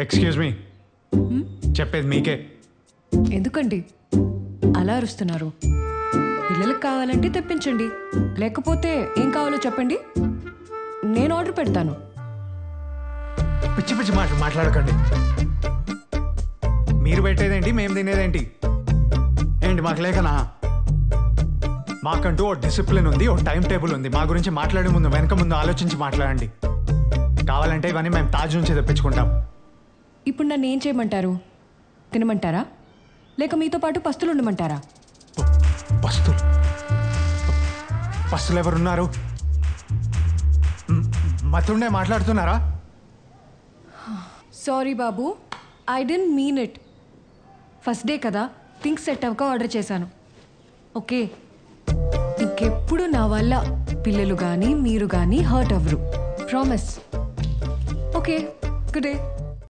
Excuse me, చెప్పేది మీకే. ఎందుకండి అలా అరుస్తున్నారు? పిల్లలకు కావాలంటే తెప్పించండి, లేకపోతే ఏం కావాలో చెప్పండి, నేను ఆర్డర్ పెడతాను. పిచ్చి పిచ్చి మాట్లాడకండి. మీరు పెట్టేదేంటి, మేము తినేదేంటి? ఏంటి మాకు లేకనా? మాకంటూ ఓ డిసిప్లిన్ ఉంది, ఓ టైం టేబుల్ ఉంది. మా గురించి మాట్లాడే ముందు వెనక ముందు ఆలోచించి మాట్లాడండి. కావాలంటే ఇవన్నీ మేము తాజ్ నుంచి తెప్పించుకుంటాం. ఇప్పుడు నన్ను ఏం చేయమంటారు? తినమంటారా, లేక మీతో పాటు పస్తులు ఉండమంటారా? పస్తులు? పస్తులు ఎవరున్నారు? మతుండే మాట్లాడుతున్నారా? Sorry Babu, I don't mean it. First day కదా, థింగ్స్ సెట్ అవ్వక ఆర్డర్ చేశాను. ఓకే, ఇంకెప్పుడు నా వల్ల పిల్లలు కానీ మీరు కానీ హర్ట్ అవ్వరు. ప్రామిస్. Okay, good day.